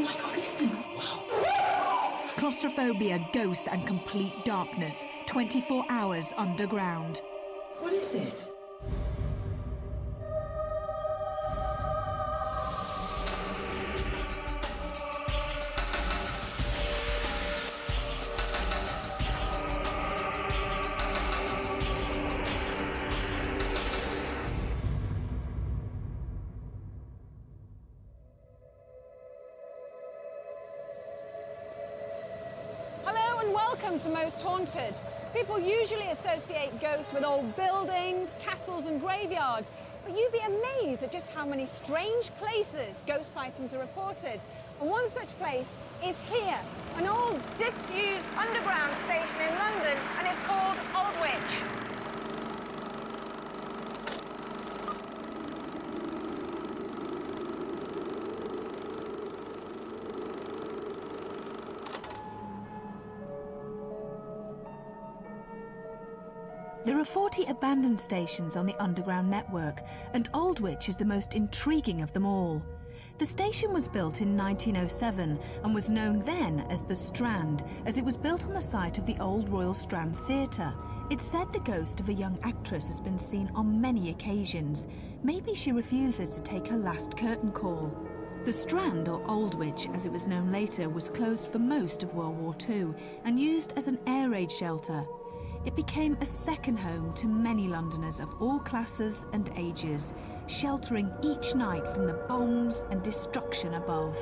my God, listen. Wow. Claustrophobia, ghosts and complete darkness. 24 hours underground. What is it? Welcome to Most Haunted. People usually associate ghosts with old buildings, castles and graveyards, but you'd be amazed at just how many strange places ghost sightings are reported. And one such place is here, an old disused underground station in London, and it's called Aldwych. There are 40 abandoned stations on the underground network, and Aldwych is the most intriguing of them all. The station was built in 1907 and was known then as the Strand, as it was built on the site of the old Royal Strand Theatre. It's said the ghost of a young actress has been seen on many occasions. Maybe she refuses to take her last curtain call. The Strand, or Aldwych as it was known later, was closed for most of World War II and used as an air raid shelter. It became a second home to many Londoners of all classes and ages, sheltering each night from the bombs and destruction above.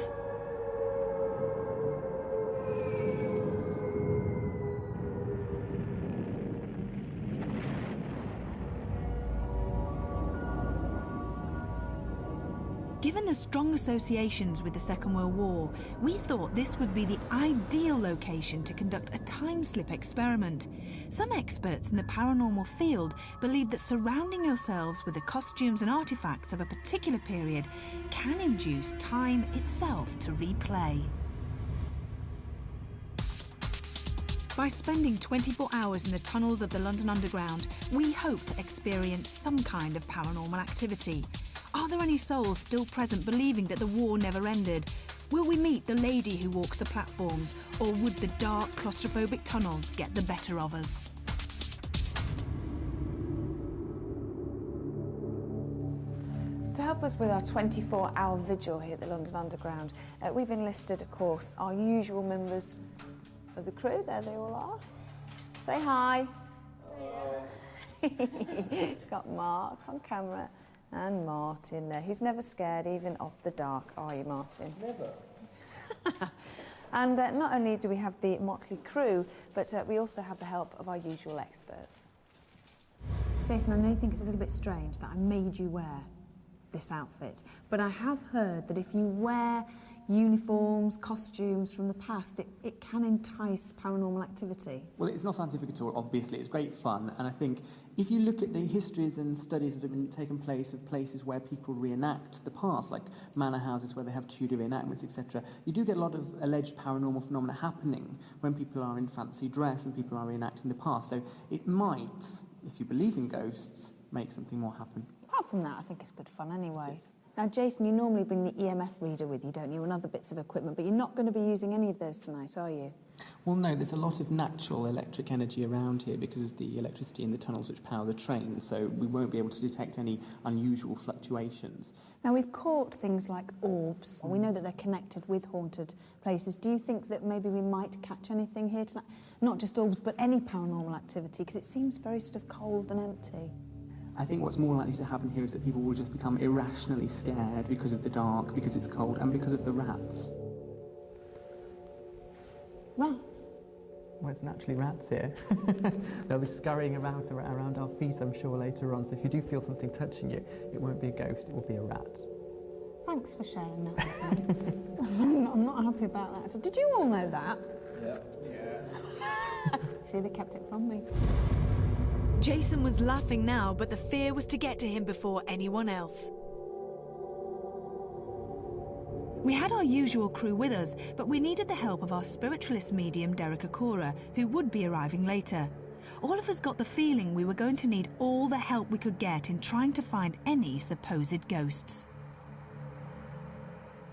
Given the strong associations with the Second World War, we thought this would be the ideal location to conduct a time-slip experiment. Some experts in the paranormal field believe that surrounding yourselves with the costumes and artifacts of a particular period can induce time itself to replay. By spending 24 hours in the tunnels of the London Underground, we hope to experience some kind of paranormal activity. Are there any souls still present believing that the war never ended? Will we meet the lady who walks the platforms, or would the dark, claustrophobic tunnels get the better of us? To help us with our 24-hour vigil here at the London Underground, we've enlisted, of course, our usual members of the crew. There they all are. Say hi. We've got Mark on camera. And Martin there, who's never scared even of the dark, are you, Martin? Never. And not only do we have the motley crew, but we also have the help of our usual experts. Jason, I know you think it's a little bit strange that I made you wear this outfit, but I have heard that if you wear uniforms, costumes from the past, it can entice paranormal activity. Well, it's not scientific at all, obviously. It's great fun, and I think if you look at the histories and studies that have been taken place of places where people reenact the past, like manor houses where they have Tudor reenactments, etc., you do get a lot of alleged paranormal phenomena happening when people are in fancy dress and people are reenacting the past. So it might, if you believe in ghosts, make something more happen. Apart from that, I think it's good fun anyway. Now, Jason, you normally bring the EMF reader with you, don't you, and other bits of equipment, but you're not going to be using any of those tonight, are you? Well, no, there's a lot of natural electric energy around here because of the electricity in the tunnels which power the trains, so we won't be able to detect any unusual fluctuations. Now, we've caught things like orbs. We know that they're connected with haunted places. Do you think that maybe we might catch anything here tonight? Not just orbs, but any paranormal activity, because it seems very sort of cold and empty. I think what's more likely to happen here is that people will just become irrationally scared because of the dark, because it's cold, and because of the rats. Rats? Well, it's naturally rats here. They'll be scurrying around our feet, I'm sure, later on. So if you do feel something touching you, it won't be a ghost, it will be a rat. Thanks for sharing that with me. I'm not happy about that. So did you all know that? Yeah. See, they kept it from me. Jason was laughing now, but the fear was to get to him before anyone else. We had our usual crew with us, but we needed the help of our spiritualist medium, Derek Akora, who would be arriving later. All of us got the feeling we were going to need all the help we could get in trying to find any supposed ghosts.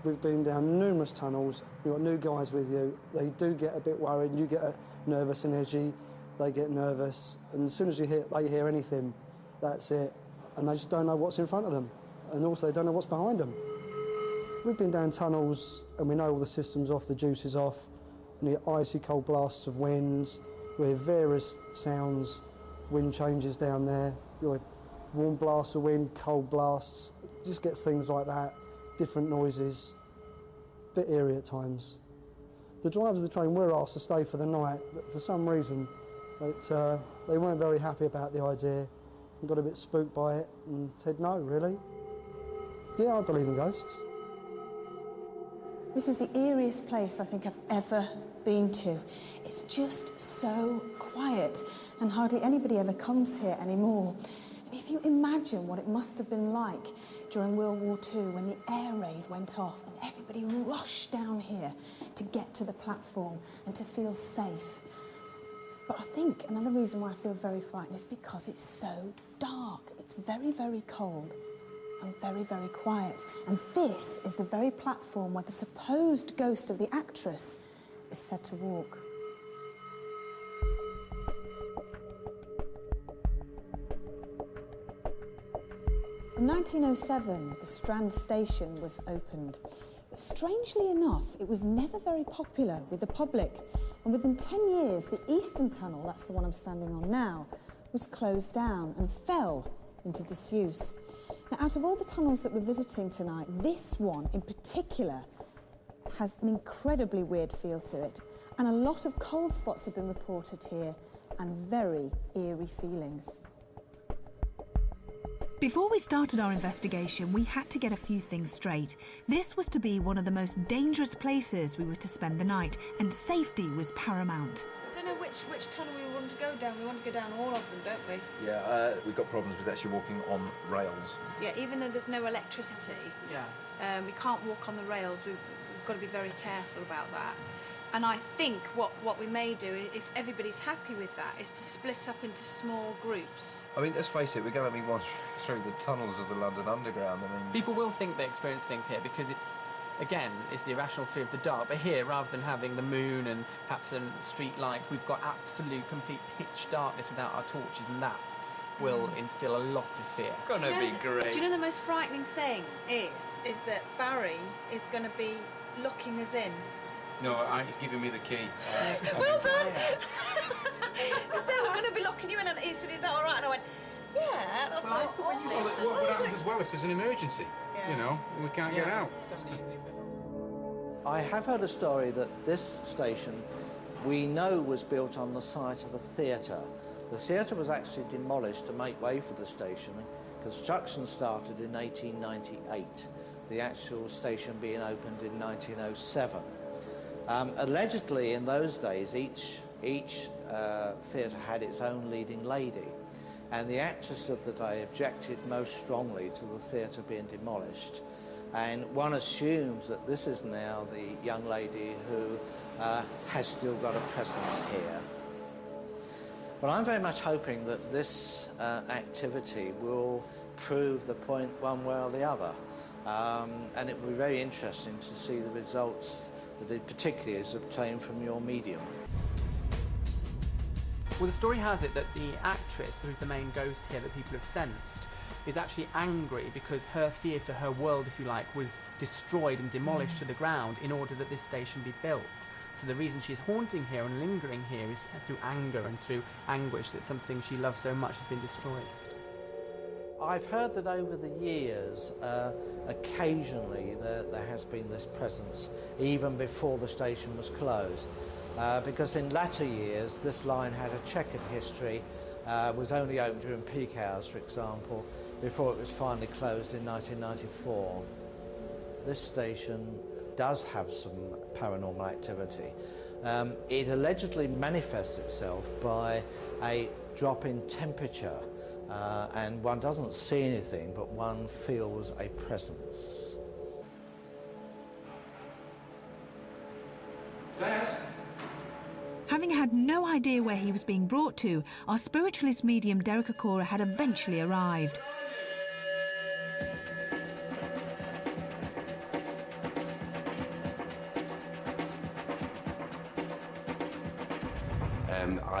We've been down numerous tunnels. We've got new guys with you. They do get a bit worried. You get nervous and edgy. They get nervous. And as soon as they hear anything, that's it. And they just don't know what's in front of them. And also they don't know what's behind them. We've been down tunnels and we know all the systems off, the juice is off. And you get icy cold blasts of winds. You hear various sounds, wind changes down there. You hear warm blasts of wind, cold blasts. It just gets things like that, different noises. Bit eerie at times. The drivers of the train were asked to stay for the night, but for some reason they weren't very happy about the idea and got a bit spooked by it and said, no, really? Yeah, I believe in ghosts. This is the eeriest place I think I've ever been to. It's just so quiet and hardly anybody ever comes here anymore. And if you imagine what it must have been like during World War II when the air raid went off and everybody rushed down here to get to the platform and to feel safe. But I think another reason why I feel very frightened is because it's so dark. It's very, very cold and very, very quiet. And this is the very platform where the supposed ghost of the actress is said to walk. In 1907, the Strand station was opened. But strangely enough, it was never very popular with the public. And within 10 years, the Eastern Tunnel, that's the one I'm standing on now, was closed down and fell into disuse. Now, out of all the tunnels that we're visiting tonight, this one in particular has an incredibly weird feel to it. And a lot of cold spots have been reported here and very eerie feelings. Before we started our investigation, we had to get a few things straight. This was to be one of the most dangerous places we were to spend the night, and safety was paramount. I don't know which tunnel we want to go down. We want to go down all of them, don't we? Yeah, we've got problems with actually walking on rails. Yeah, even though there's no electricity, we can't walk on the rails. We've got to be very careful about that. And I think what we may do, if everybody's happy with that, is to split up into small groups. I mean, let's face it, we're going to be wandering through the tunnels of the London Underground. I mean, People will think they experience things here because it's the irrational fear of the dark. But here, rather than having the moon and perhaps a street light, we've got absolute, complete pitch darkness without our torches, and that will instill a lot of fear. it's going to be great. Do you know the most frightening thing is that Barry is going to be locking us in? No, he's giving me the key. Well done! He said, we're going to be locking you in, and he said, is that all right? And I went, yeah. And I thought, What happens as well if there's an emergency? Yeah. You know, we can't get out. I have heard a story that this station we know was built on the site of a theatre. The theatre was actually demolished to make way for the station. Construction started in 1898, the actual station being opened in 1907. Allegedly, in those days, each theatre had its own leading lady, and the actress of the day objected most strongly to the theatre being demolished. And one assumes that this is now the young lady who has still got a presence here. But I'm very much hoping that this activity will prove the point one way or the other, and it will be very interesting to see the results that it particularly is obtained from your medium. Well, the story has it that the actress, who's the main ghost here that people have sensed, is actually angry because her theatre, her world, if you like, was destroyed and demolished to the ground in order that this station be built. So the reason she's haunting here and lingering here is through anger and through anguish that something she loves so much has been destroyed. I've heard that over the years, occasionally there has been this presence, even before the station was closed. Because in latter years, this line had a checkered history, was only open during peak hours, for example, before it was finally closed in 1994. This station does have some paranormal activity. It allegedly manifests itself by a drop in temperature, and one doesn't see anything, but one feels a presence. Having had no idea where he was being brought to, our spiritualist medium Derek Okora had eventually arrived.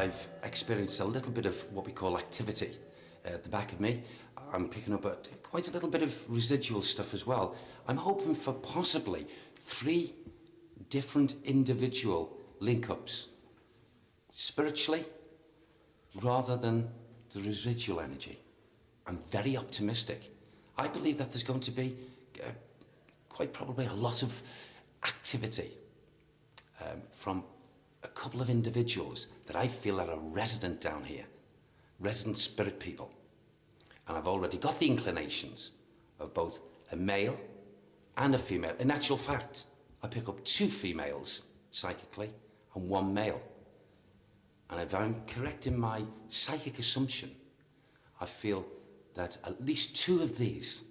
I've experienced a little bit of what we call activity at the back of me. I'm picking up quite a little bit of residual stuff as well. I'm hoping for possibly 3 different individual link-ups, spiritually, rather than the residual energy. I'm very optimistic. I believe that there's going to be quite probably a lot of activity from a couple of individuals that I feel are resident down here, resident spirit people. And I've already got the inclinations of both a male and a female. In actual fact, I pick up 2 females psychically and 1 male. And if I'm correct in my psychic assumption, I feel that at least 2 of these,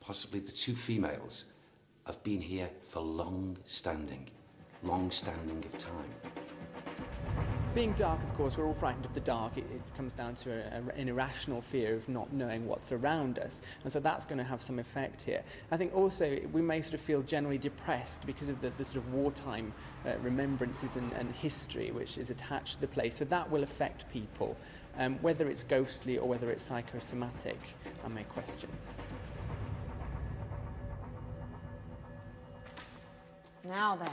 possibly the 2 females, have been here for long standing of time. Being dark, of course, we're all frightened of the dark. It comes down to an irrational fear of not knowing what's around us, and so that's going to have some effect here. I think also we may sort of feel generally depressed because of the sort of wartime remembrances and history which is attached to the place, so that will affect people. Whether it's ghostly or whether it's psychosomatic, I may question. Now then,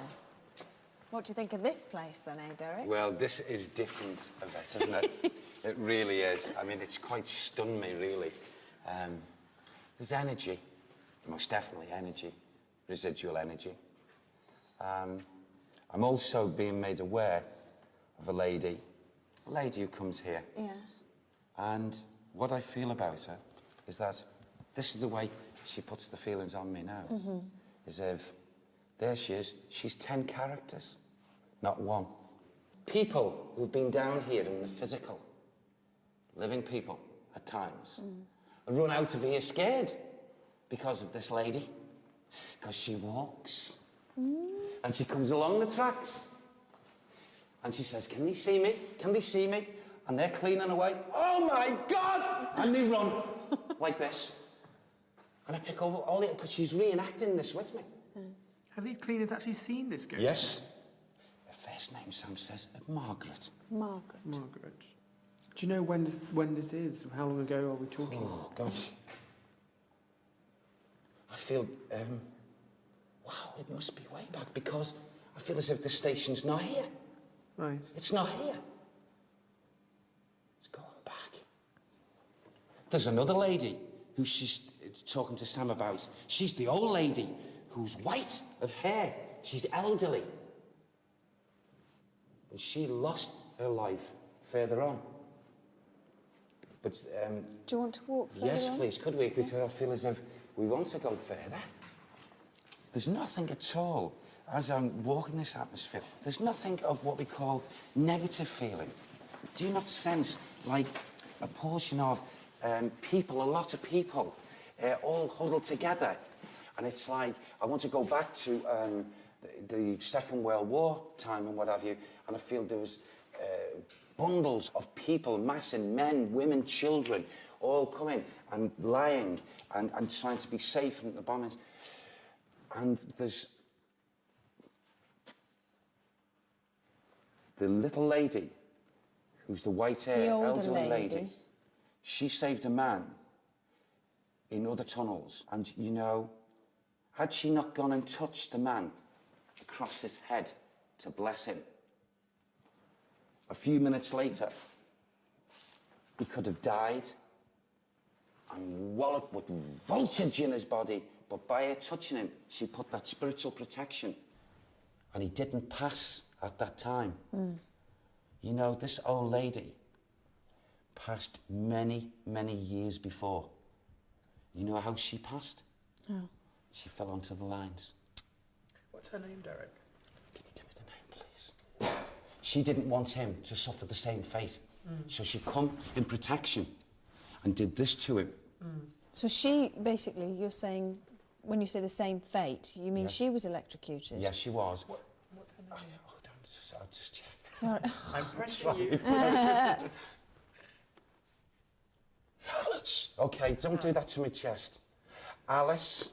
what do you think of this place then, eh, Derek? Well, this is different a bit, isn't it? It really is. I mean, it's quite stunned me, really. There's energy, most definitely energy, residual energy. I'm also being made aware of a lady who comes here. Yeah. And what I feel about her is that this is the way she puts the feelings on me now. Mm-hmm. As if, there she is, she's 10 characters, not 1. People who've been down here in the physical, living people at times, and run out of here scared because of this lady. Because she walks, and she comes along the tracks, and she says, can they see me? Can they see me? And they're cleaning away. Oh my God! And they run like this. And I pick up all it, because she's reenacting this with me. Have these cleaners actually seen this ghost? Yes. Her first name, Sam says, Margaret. Margaret. Margaret. Do you know when this is? How long ago are we talking? Oh, gosh. I feel, wow, it must be way back, because I feel as if the station's not here. Right. It's not here. It's going back. There's another lady who she's talking to Sam about. She's the old lady who's white of hair. She's elderly. And she lost her life further on. But, do you want to walk further yes, on? please, could we? Because I feel as if we want to go further. There's nothing at all, as I'm walking this atmosphere, there's nothing of what we call negative feeling. Do you not sense, like, a portion of people, a lot of people, all huddled together? And it's like, I want to go back to the Second World War time and what have you, and I feel there was bundles of people, massing men, women, children, all coming and lying and trying to be safe from the bombings. And there's the little lady, who's the white hair, elderly lady. She saved a man in other tunnels, and you know, had she not gone and touched the man across his head to bless him, a few minutes later, he could have died and walloped with voltage in his body, but by her touching him, she put that spiritual protection, and he didn't pass at that time. You know, this old lady passed many, many years before. You know how she passed? Oh. She fell onto the lines. What's her name, Derek? Can you give me the name, please? She didn't want him to suffer the same fate. So she come in protection and did this to him. So she, basically, you're saying, when you say the same fate, you mean she was electrocuted? Yes, she was. What's her name? I'll just check. Sorry. I'm pressing you. Alice! OK, don't do that to my chest. Alice.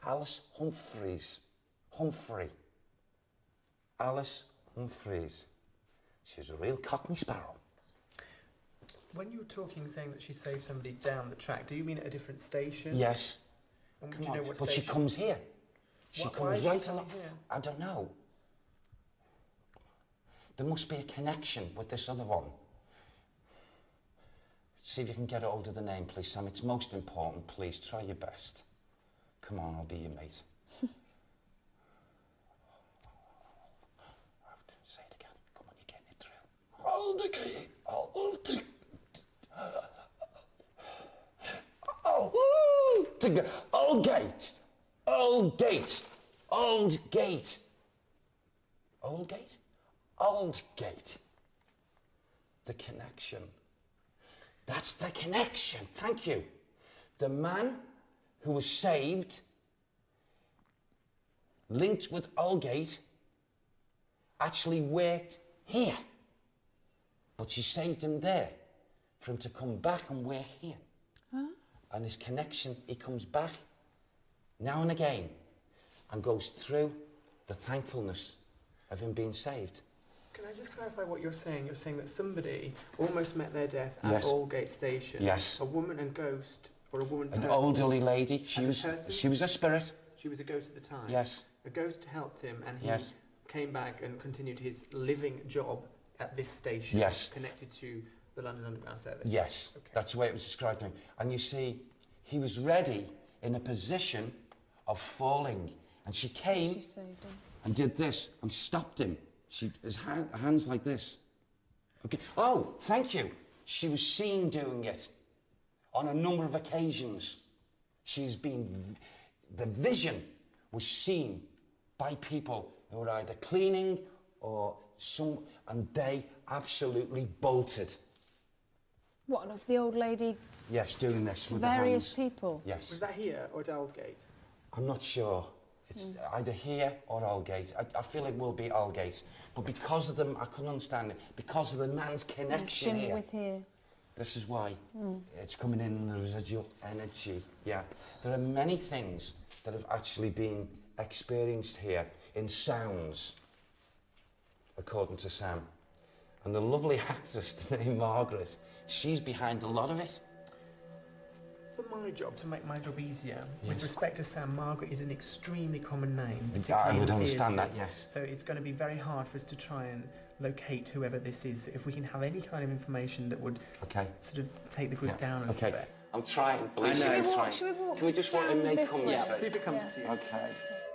Alice Humphreys. Humphrey. Alice Humphreys. She's a real Cockney sparrow. When you were talking, saying that she saved somebody down the track, do you mean at a different station? Yes. And Come do you on. know what But station? she comes here. She Why comes is she right coming along. here? I don't know. There must be a connection with this other one. See if you can get hold of the name, please, Sam. It's most important. Please, try your best. Come on, I'll be your mate. Say it again. Come on, you're getting it through. Hold the key. Hold the key. Aldgate. Aldgate. Aldgate. Aldgate? Aldgate. The connection. That's the connection. Thank you. The man who was saved, linked with Aldgate, actually worked here. But she saved him there for him to come back and work here. Huh? And his connection, he comes back now and again and goes through the thankfulness of him being saved. Can I just clarify what you're saying? You're saying that somebody almost met their death at Yes. Aldgate Station. Yes. A woman and ghost, or a woman An person. elderly lady. She As a was person? a spirit. She was a ghost at the time. Yes. A ghost helped him, and he Yes. came back and continued his living job at this station. Yes. Connected to the London Underground service. Yes. Okay. That's the way it was described to him. And you see, he was ready in a position of falling. And she came She saved him. and did this and stopped him. His hands like this. Okay. Oh, thank you. She was seen doing it on a number of occasions. The vision was seen by people who were either cleaning or and they absolutely bolted. What, of the old lady Yes, doing this to with the various hands. people? Yes. Was that here or at Aldgate? I'm not sure. It's either here or Aldgate. I feel it will be Aldgate. But because of them, I couldn't understand it. Because of the man's connection here. with here. This is why it's coming in the residual energy. Yeah. There are many things that have actually been experienced here in sounds, according to Sam. And the lovely actress named Margaret, she's behind a lot of it. For my job, to make my job easier, with Yes. respect to Sam, Margaret is an extremely common name. I particularly would in understand that, theatres. yes. So it's going to be very hard for us to try and locate whoever this is. So if we can have any kind of information that would sort of take the group down a little bit. I'm trying. Believe me, I'm trying. Can we just want a Nate come Yeah, this see if it comes to you. Okay.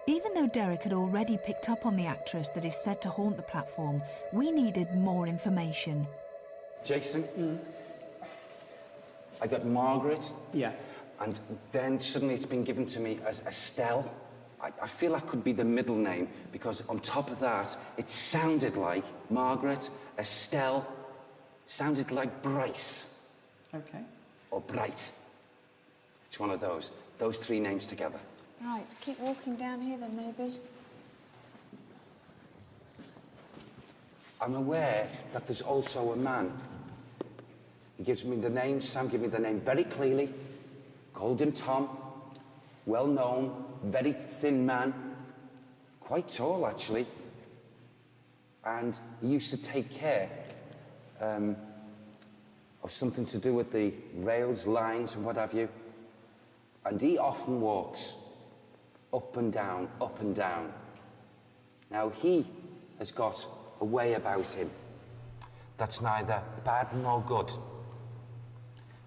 Even though Derek had already picked up on the actress that is said to haunt the platform, we needed more information. Jason? I got Margaret. Yeah. And then suddenly it's been given to me as Estelle. I feel that could be the middle name because on top of that, it sounded like Margaret, Estelle, sounded like Bryce. Okay. Or Bright. It's one of those three names together. Right, keep walking down here then, maybe. I'm aware that there's also a man. He gives me the name, Sam gave me the name very clearly. Called him Tom. Well known, very thin man. Quite tall, actually. And he used to take care of something to do with the rails, lines, and what have you. And he often walks up and down, up and down. Now, he has got a way about him that's neither bad nor good.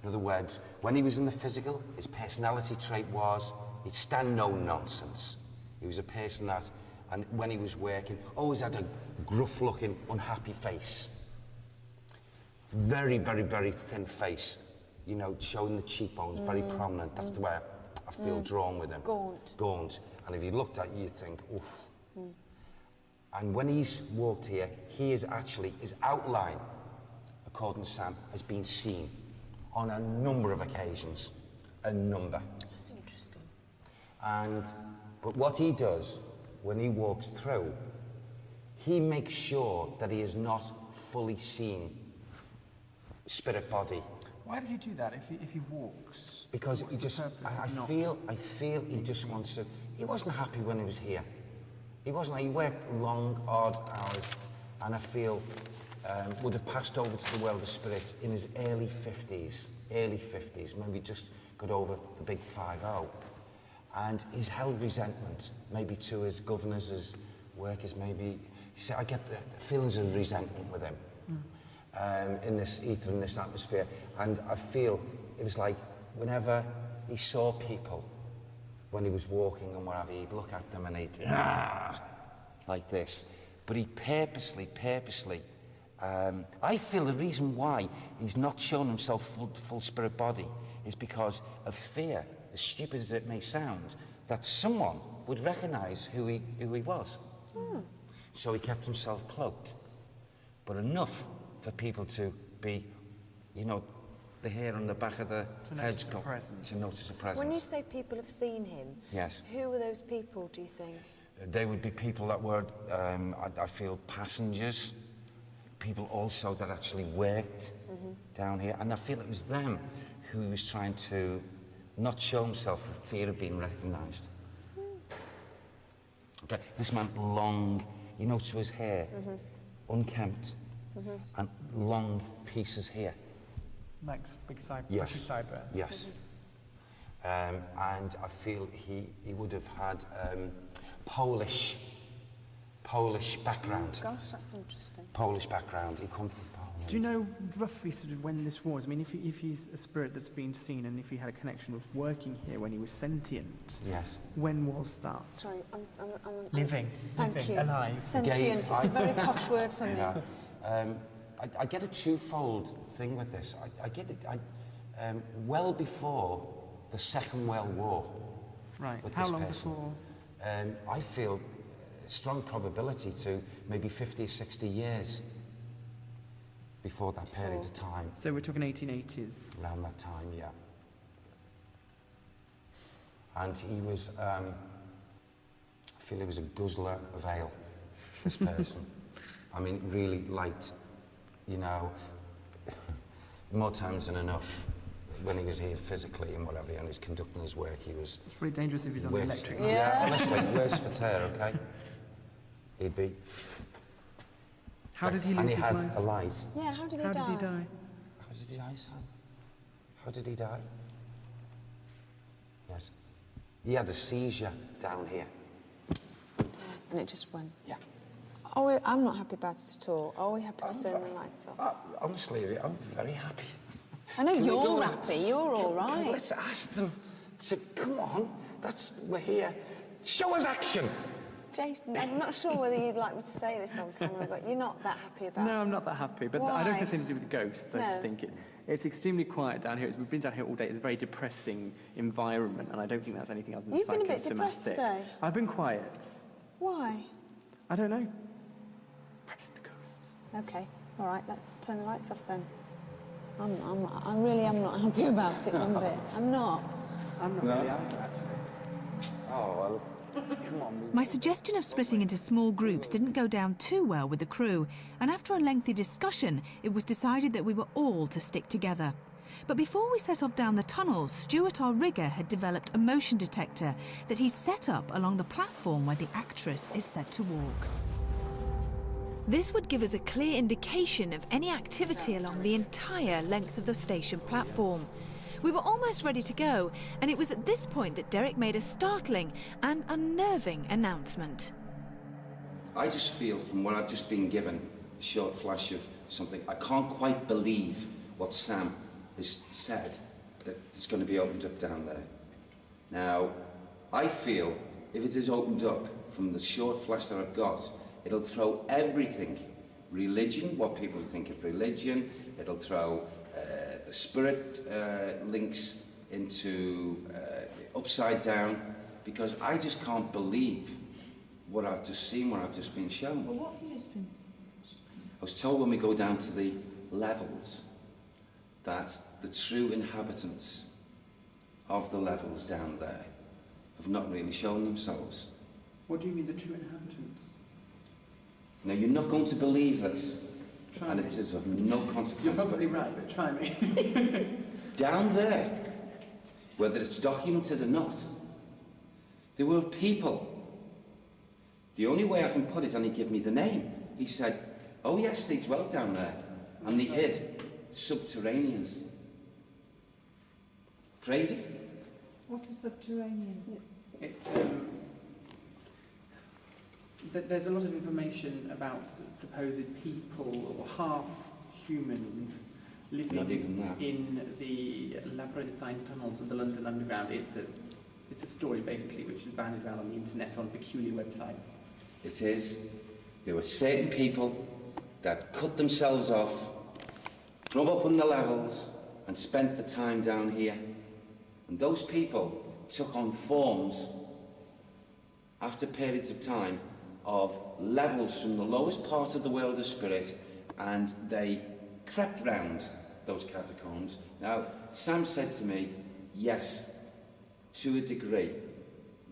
In other words, when he was in the physical, his personality trait was he'd stand no nonsense. He was a person that, and when he was working, always had a gruff-looking, unhappy face. Very, very, very thin face. You know, showing the cheekbones, very prominent. That's the way I feel drawn with him. Gaunt. Gaunt. And if you looked at you, you'd think, oof. And when he's walked here, he is actually, his outline, according to Sam, has been seen on a number of occasions. A number. That's interesting. But what he does when he walks through, he makes sure that he is not fully seen spirit body. Why does he do that if he walks? Because What's he the just, purpose I of not- feel he just wants to, he wasn't happy when he was here. He wasn't. He worked long, odd hours, and I feel would have passed over to the world of spirit in his early 50s, maybe just got over the big 50. And he's held resentment, maybe to his governors, his workers, maybe. I get the feelings of resentment with him in this ether, in this atmosphere. And I feel it was like whenever he saw people, when he was walking and whatever, he'd look at them and he'd, like this. But he purposely, I feel the reason why he's not shown himself full spirit body is because of fear, as stupid as it may sound, that someone would recognise who he was. So he kept himself cloaked, but enough for people to be, you know, the hair on the back of the head to notice a presence. When you say people have seen him, yes, who are those people, do you think? They would be people that were, I feel, passengers, people also that actually worked down here, and I feel it was them who he was trying to not show himself for fear of being recognised. Okay, this man long, you know, to his hair, unkempt, and long pieces here. Like big yes. sideburns. Yes. And I feel he would have had Polish background. Oh, gosh, that's interesting. Polish background. He comes from Poland. Do you know roughly sort of when this was? I mean, if he's a spirit that's been seen and if he had a connection with working here when he was sentient, yes. When was that? Sorry, I'm living, alive. Sentient, it's a very posh word for me. Yeah. I get a twofold thing with this. I get it well before the Second World War. Right. How long before? I feel strong probability to maybe 50 or 60 years before that period of time. So we're talking 1880s? Around that time, yeah. And he was, I feel he was a guzzler of ale, this person. I mean, really liked, you know, more times than enough when he was here physically and whatever, and he was conducting his work, he was... It's pretty dangerous if he's on the electric. Yeah, honestly, worse for tear, okay? He'd be... How did he lose his life? And he had a light. Yeah, how did he die? How did he die, Sam? How did he die? Yes. He had a seizure down here. And it just went? Yeah. I'm not happy about it at all. Are we happy to turn the lights off? Honestly, I'm very happy. I know you're happy, you're all right. Let's ask them to, come on, we're here. Show us action. Jason, I'm not sure whether you'd like me to say this on camera, but you're not that happy about it. No, I'm not that happy, but Why? I don't think it's anything to do with ghosts. No. I just think it's extremely quiet down here. We've been down here all day. It's a very depressing environment, and I don't think that's anything other than You've been a bit psychosomatic. depressed today. I've been quiet. Why? I don't know. Perhaps the ghosts. Okay, all right, let's turn the lights off then. I really am not happy about it one bit. I'm not. I'm not really happy. Oh, well, come on. My suggestion of splitting into small groups didn't go down too well with the crew, and after a lengthy discussion, it was decided that we were all to stick together. But before we set off down the tunnels, Stuart, our rigger, had developed a motion detector that he'd set up along the platform where the actress is said to walk. This would give us a clear indication of any activity along the entire length of the station platform. We were almost ready to go, and it was at this point that Derek made a startling and unnerving announcement. I just feel, from what I've just been given, a short flash of something, I can't quite believe what Sam has said, that it's going to be opened up down there. Now, I feel if it is opened up from the short flash that I've got, it'll throw everything, religion, what people think of religion, it'll throw the spirit links into upside down, because I just can't believe what I've just seen, what I've just been shown. Well, what have you just been? I was told when we go down to the levels that the true inhabitants of the levels down there have not really shown themselves. What do you mean, the true inhabitants? Now, you're not going to believe this, Try and me. it is of no consequence. You're probably right, but try me. Down there, whether it's documented or not, there were people The only way I can put it, and he gave me the name. He said, oh yes, they dwelt down there, and they hid subterraneans. Crazy? What is subterranean? It's there's a lot of information about supposed people or half humans living in the labyrinthine tunnels of the London Underground. It's a story basically which is banded around on the internet on peculiar websites. It is. There were certain people that cut themselves off from up on the levels and spent the time down here. And those people took on forms after periods of time of levels from the lowest part of the world of spirit, and they crept round those catacombs. Now, Sam said to me, yes, to a degree,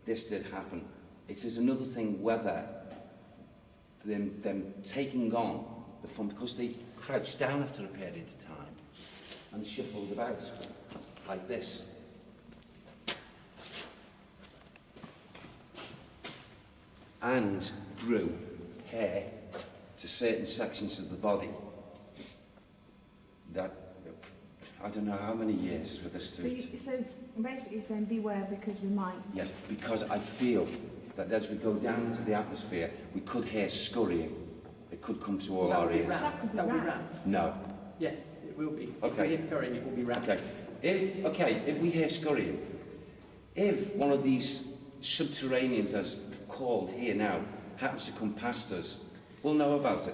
this did happen. It is another thing whether them taking on the form, because they crouched down after a period of time and shuffled about like this. And grew hair to certain sections of the body. That, I don't know how many years for this to... So basically you're saying beware because we might... Yes, because I feel that as we go down into the atmosphere, we could hear scurrying. It could come to all our ears. That will be rats. No. Yes, it will be. Okay. If we hear scurrying, it will be rats. Okay. If we hear scurrying, if one of these subterraneans, as called here now, happens to come past us, we'll know about it.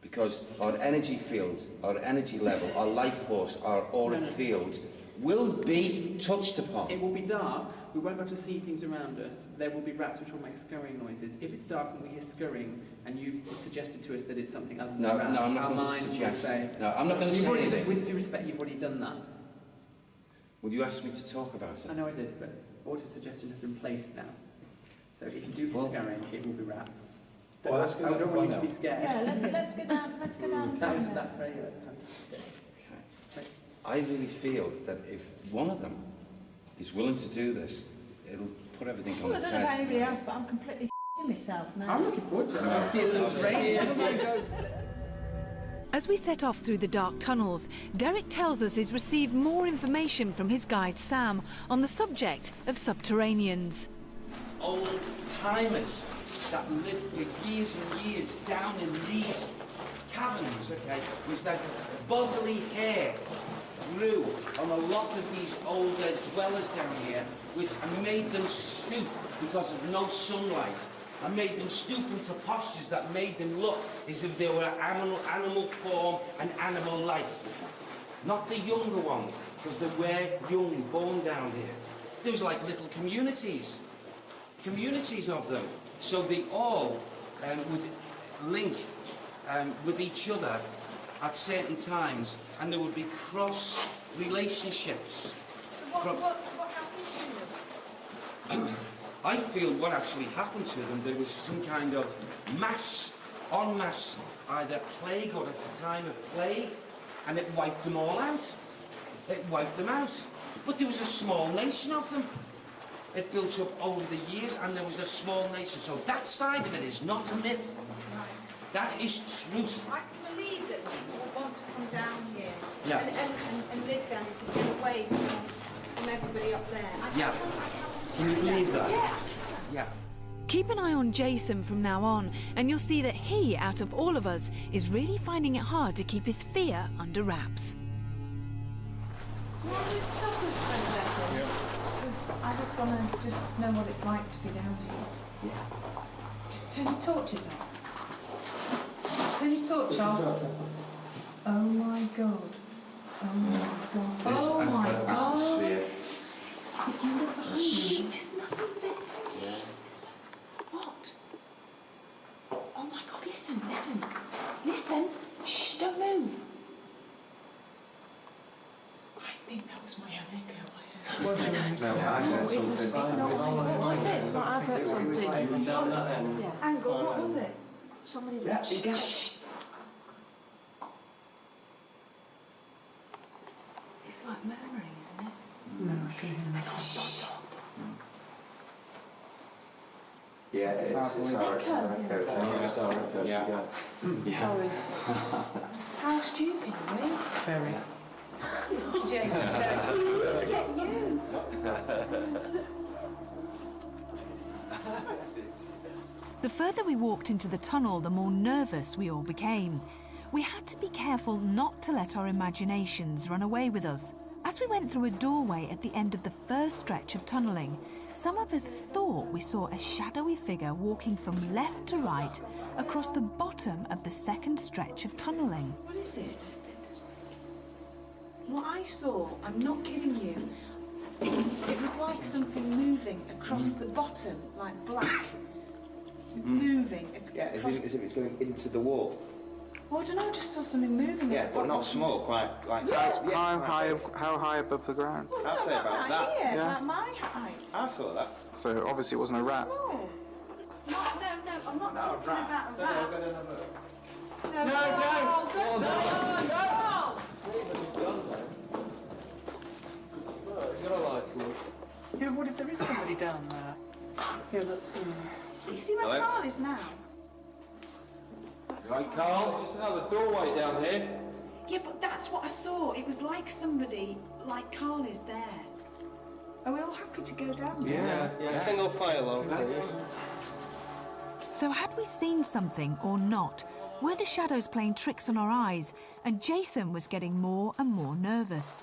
Because our energy field, our energy level, our life force, our auric field will be touched upon. It will be dark, we won't be able to see things around us, there will be rats which will make scurrying noises. If it's dark and we hear scurrying, and you've suggested to us that it's something other than rats, I'm not our going to minds will suggest. say... No, I'm not going to say anything. With due respect, you've already done that. Will you ask me to talk about it? I know I did, but auto suggestion has been placed now. So if you do hear scurrying, it will be rats. Well, let's go I don't want you to be now. scared. Yeah, let's go down. Let's go down. That's very fantastic. Okay. I really feel that if one of them is willing to do this, it'll put everything on Well, I its don't know about head. anybody else, but I'm completely myself now. I'm looking forward to it. I'll see some terrain. Everybody goes. As we set off through the dark tunnels, Derek tells us he's received more information from his guide Sam on the subject of subterraneans. Old timers that lived for years and years down in these caverns, okay, was that bodily hair grew on a lot of these older dwellers down here, which made them stoop because of no sunlight, and made them stoop into postures that made them look as if they were animal form and animal life. Not the younger ones, because they were young, born down here. There was like little communities of them. So they all would link with each other at certain times, and there would be cross relationships. So what happened to them? I feel what actually happened to them, there was some kind of en masse, either plague or at a time of plague, and it wiped them all out. It wiped them out. But there was a small nation of them. It built up over the years, and there was a small nation. So that side of it is not a myth. Right. That is truth. I can believe that people want to come down here Yeah. and live down here to get away from everybody up there. Yeah. Do you believe that? Yeah. Yeah. Keep an eye on Jason from now on, and you'll see that he, out of all of us, is really finding it hard to keep his fear under wraps. Well, just stop us for a second. Because I just want to know what it's like to be down here. Yeah. Just turn your torches off. Turn your torch off. Oh my god. Oh my god. Oh my god. If you look behind you, just nothing there. What? Oh my god, listen. Shh, don't move. I think that was my own echo. No, I heard something. What was it? I've heard something. Down that end. Yeah. Angle, what was it? Somebody was... Shh. It's like murmuring, isn't it? No, I can hear it. Yeah, it's our echo. Yeah. Sorry. How stupid, really? Very. Jason, get you. The further we walked into the tunnel, the more nervous we all became. We had to be careful not to let our imaginations run away with us. As we went through a doorway at the end of the first stretch of tunnelling, some of us thought we saw a shadowy figure walking from left to right across the bottom of the second stretch of tunnelling. What is it? What I saw, I'm not kidding you, it was like something moving across the bottom, like black. Moving across. Yeah, as if it's going into the wall. Well, I don't know, I just saw something moving. Yeah, but not small, quite like... How high above the ground? Well, I'd say about that. Here, Yeah. like my height. I saw that. So obviously it wasn't a rat. Small. No, I'm not talking about a rat. No, Yeah, what if there is somebody down there? Yeah, that's... You see where Carl is now? Right, Carl, just another doorway down here. Yeah, but that's what I saw. It was like somebody, like Carl is there. Are we all happy to go down there? Yeah. Single file on, please. So had we seen something or not? Were the shadows playing tricks on our eyes? And Jason was getting more and more nervous.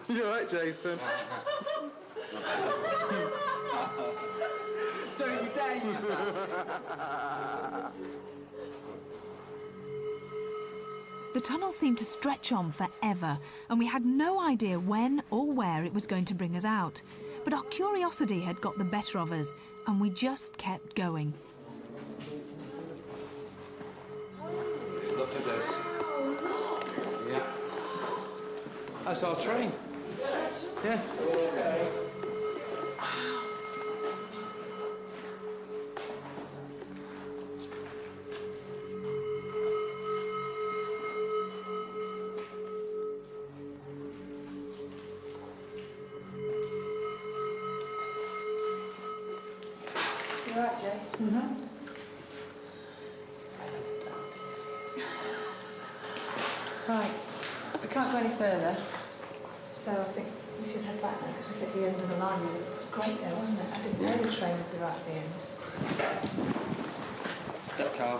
You all right, Jason? Don't you dare! The tunnel seemed to stretch on forever, and we had no idea when or where it was going to bring us out. But our curiosity had got the better of us, and we just kept going. Look at this. Yeah. That's our train. Yeah. You all right, Jace? Right, we can't go any further, so I think we should head back now because we're at the end of the line. It was great there, wasn't it? I didn't know the train would be right at the end. Step, Carl.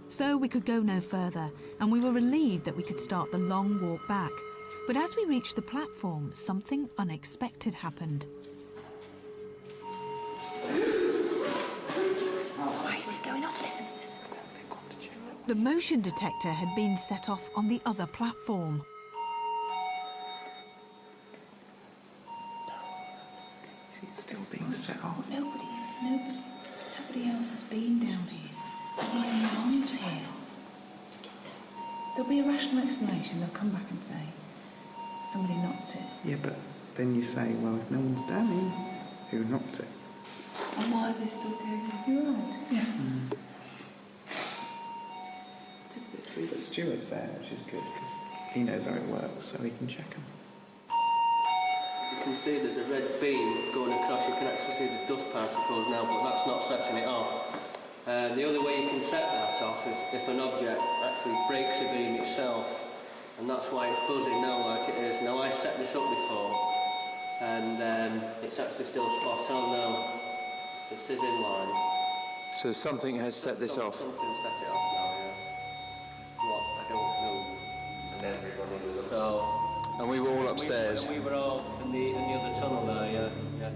So we could go no further, and we were relieved that we could start the long walk back. But as we reached the platform, something unexpected happened. Why is it going off? Listen. The motion detector had been set off on the other platform. It's still being set off. Nobody else has been down here. Nobody else here. There'll be a rational explanation. They'll come back and say somebody knocked it. Yeah, but then you say, well, if no one's down here, who knocked it? And why are they still going on? You're right. Yeah. But Stuart's there, which is good, because he knows how it works, so he can check them. You can see there's a red beam going across. You can actually see the dust particles now, but that's not setting it off. The other way you can set that off is if an object actually breaks a beam itself, and that's why it's buzzing now like it is. Now, I set this up before, and it's actually still spot on now. It is in line. So something has set this off. Something set it off now, yeah. What? I don't know. And everybody was upstairs. And we were all upstairs. We were all in the other tunnel there, yeah.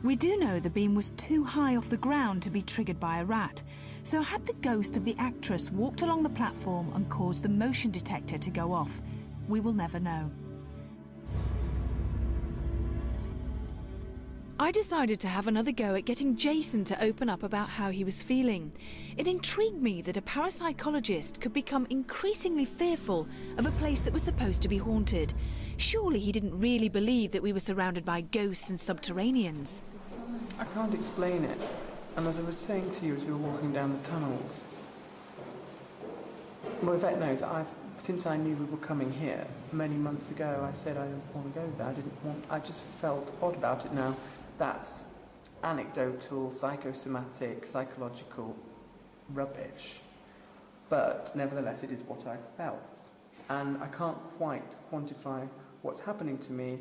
We do know the beam was too high off the ground to be triggered by a rat. So had the ghost of the actress walked along the platform and caused the motion detector to go off? We will never know. I decided to have another go at getting Jason to open up about how he was feeling. It intrigued me that a parapsychologist could become increasingly fearful of a place that was supposed to be haunted. Surely he didn't really believe that we were surrounded by ghosts and subterraneans. I can't explain it. And as I was saying to you as we were walking down the tunnels, well, Yvette knows, since I knew we were coming here many months ago, I said I didn't want to go there. I just felt odd about it now. That's anecdotal, psychosomatic, psychological rubbish. But nevertheless, it is what I felt. And I can't quite quantify what's happening to me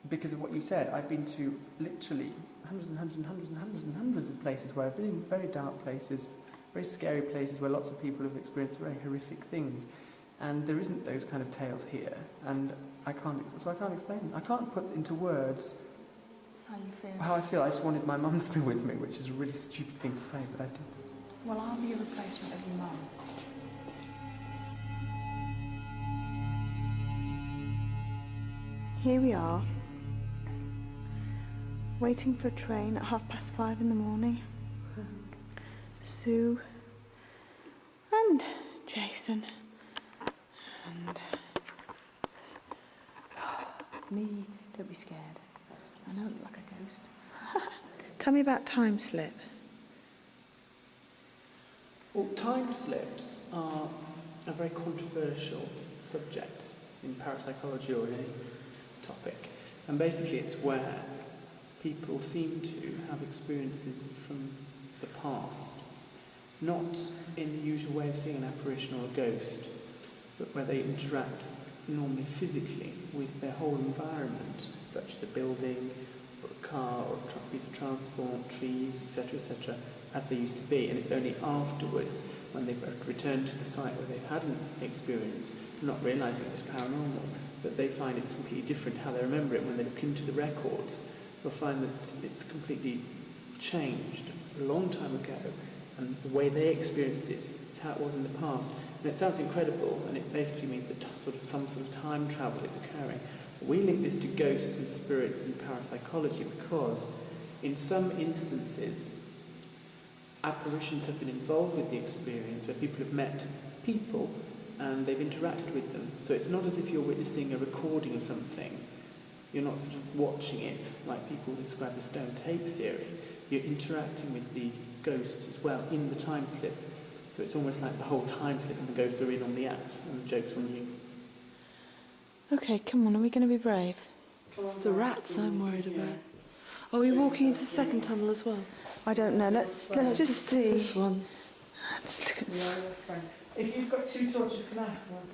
because of what you said. I've been to literally hundreds of places where I've been in very dark places, very scary places where lots of people have experienced very horrific things. And there isn't those kind of tales here. And I can't explain them. I can't put into words how I feel. I just wanted my mum to be with me, which is a really stupid thing to say, but I did. Well, I'll be a replacement of your mum. Here we are, waiting for a train at 5:30 in the morning. Sue and Jason and me. Don't be scared. I know I look like a ghost. Tell me about time slip. Well, time slips are a very controversial subject in parapsychology or in any topic. And basically it's where people seem to have experiences from the past, not in the usual way of seeing an apparition or a ghost, but where they interact normally physically with their whole environment, such as a building or a car or a piece of transport, trees, etc., as they used to be. And it's only afterwards, when they've returned to the site where they've had an experience, not realising it was paranormal, that they find it's completely different how they remember it. When they look into the records, they'll find that it's completely changed a long time ago, and the way they experienced it is how it was in the past. And it sounds incredible, and it basically means that some sort of time travel is occurring. We link this to ghosts and spirits in parapsychology because in some instances apparitions have been involved with the experience, where people have met people and they've interacted with them. So it's not as if you're witnessing a recording of something. You're not sort of watching it like people describe the stone tape theory. You're interacting with the ghosts as well in the time slip. So it's almost like the whole time slip and the ghosts are in on the act and the joke's on you. Okay, come on, are we going to be brave? It's the rats I'm worried about. Are we walking into the second tunnel as well? I don't know, let's just see. This one. Let's look at If you've got 2 torches, can I have one?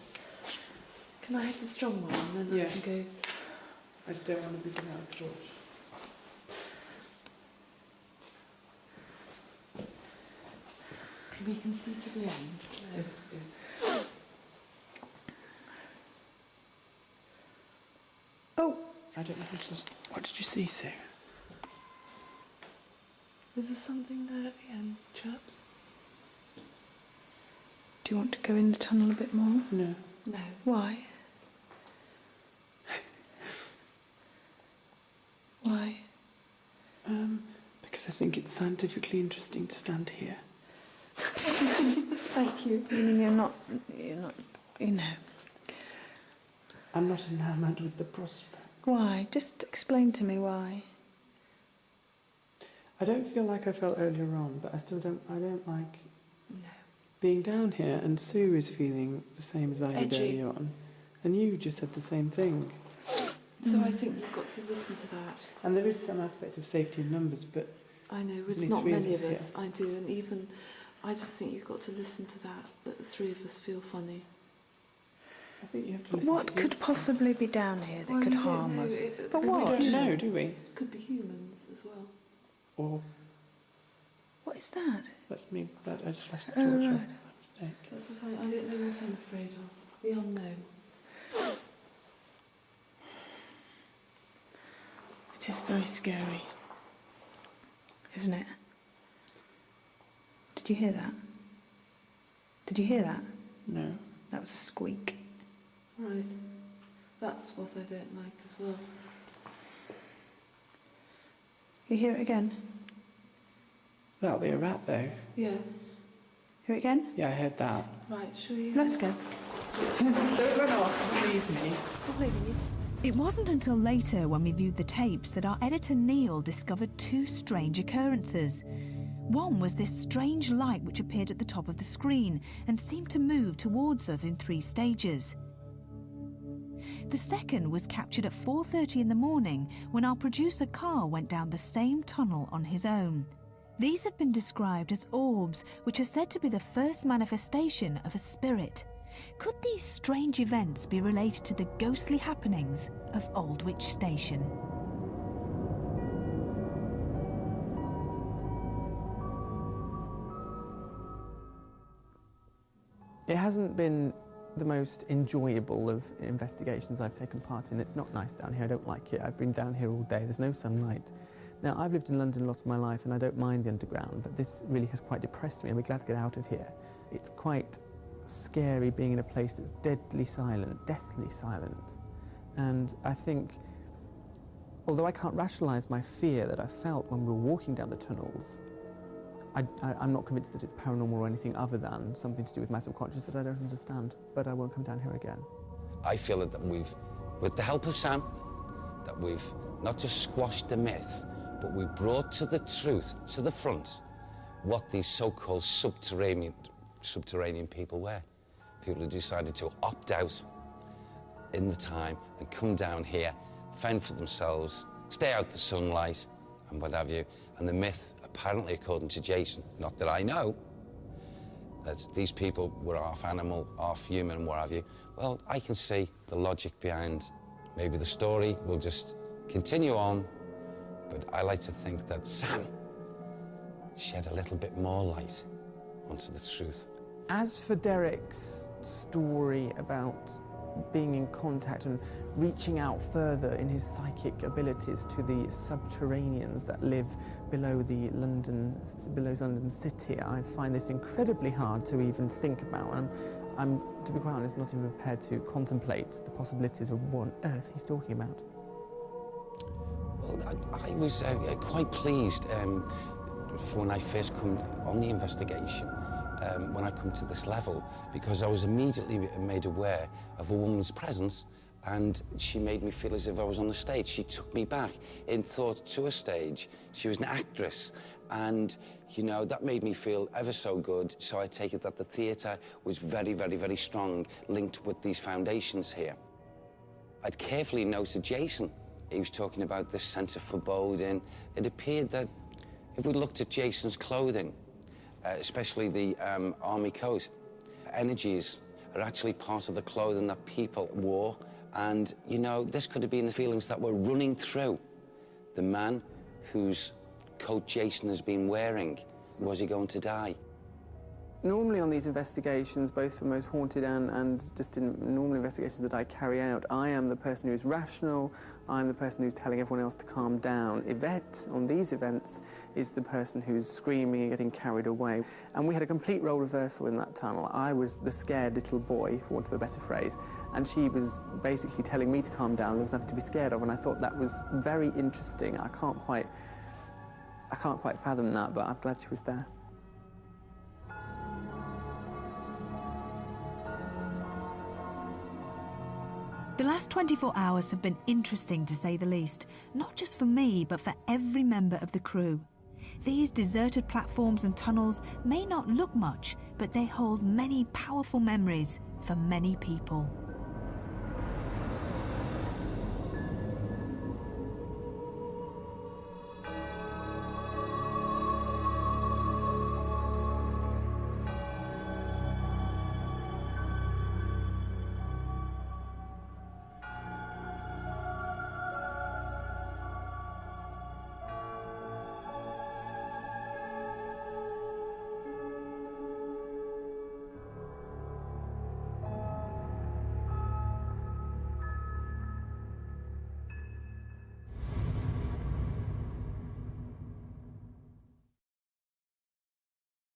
Can I have the strong one and then I can go? I just don't want to be without a torch. We can see to the end. Yes. Oh! I don't know if it's what did you see, Sue? Is there something there at the end, chaps? Do you want to go in the tunnel a bit more? No. No. Why? Why? Because I think it's scientifically interesting to stand here. Thank you. You mean you're not, you know. I'm not enamoured with the prospect. Why? Just explain to me why. I don't feel like I felt earlier on, but I don't like being down here, and Sue is feeling the same as I did earlier on. And you just said the same thing. So I think you've got to listen to that. And there is some aspect of safety in numbers, but I know, it's not many of us, I do, and even, I just think you've got to listen to that the 3 of us feel funny. I think you have to But listen what to could this. possibly be down here that could harm us? But what? We don't know, do we? It could be humans as well. Or what is that? that's me. That I just lost the Oh, torch right. off by mistake. That's what I don't know what I'm afraid of. The unknown. It is very scary, isn't it? Did you hear that? Did you hear that? No. That was a squeak. Right. That's what I don't like as well. You hear it again? That'll be a rat, though. Yeah. Hear it again? Yeah, I heard that. Right, shall we? Let's go. Don't run off. Leave me. I'll leave you. It wasn't until later when we viewed the tapes that our editor Neil discovered two strange occurrences. One was this strange light which appeared at the top of the screen and seemed to move towards us in 3 stages. The second was captured at 4:30 in the morning when our producer Carl went down the same tunnel on his own. These have been described as orbs, which are said to be the first manifestation of a spirit. Could these strange events be related to the ghostly happenings of Aldwych Station? It hasn't been the most enjoyable of investigations I've taken part in. It's not nice down here, I don't like it. I've been down here all day, there's no sunlight. Now, I've lived in London a lot of my life and I don't mind the underground, but this really has quite depressed me and we're glad to get out of here. It's quite scary being in a place that's deadly silent, deathly silent. And I think, although I can't rationalise my fear that I felt when we were walking down the tunnels, I'm not convinced that it's paranormal or anything other than something to do with my subconscious that I don't understand, but I won't come down here again. I feel that we've, with the help of Sam, that we've not just squashed the myth, but we've brought to the truth, to the front, what these so-called subterranean people were. People who decided to opt out in the time and come down here, fend for themselves, stay out the sunlight and what have you. And the myth, apparently according to Jason, not that I know, that these people were half animal, half human, what have you. Well, I can see the logic behind. Maybe the story will just continue on, but I like to think that Sam shed a little bit more light onto the truth. As for Derek's story about being in contact and reaching out further in his psychic abilities to the subterraneans that live below London City, I find this incredibly hard to even think about. And I'm, to be quite honest, not even prepared to contemplate the possibilities of what on earth he's talking about. Well, I was quite pleased for when I first come on the investigation, when I come to this level, because I was immediately made aware of a woman's presence, and she made me feel as if I was on the stage. She took me back in thought to a stage. She was an actress, and you know, that made me feel ever so good. So I take it that the theatre was very, very, very strong, linked with these foundations here. I'd carefully noted Jason. He was talking about this sense of foreboding. It appeared that if we looked at Jason's clothing, especially the army coat, energies are actually part of the clothing that people wore. And, you know, this could have been the feelings that were running through the man whose coat Jason has been wearing. Was he going to die? Normally on these investigations, both for Most Haunted and just in normal investigations that I carry out, I am the person who is rational, I'm the person who's telling everyone else to calm down. Yvette, on these events, is the person who's screaming and getting carried away. And we had a complete role reversal in that tunnel. I was the scared little boy, for want of a better phrase, and she was basically telling me to calm down. There was nothing to be scared of, and I thought that was very interesting. I can't quite fathom that, but I'm glad she was there. The last 24 hours have been interesting, to say the least, not just for me, but for every member of the crew. These deserted platforms and tunnels may not look much, but they hold many powerful memories for many people.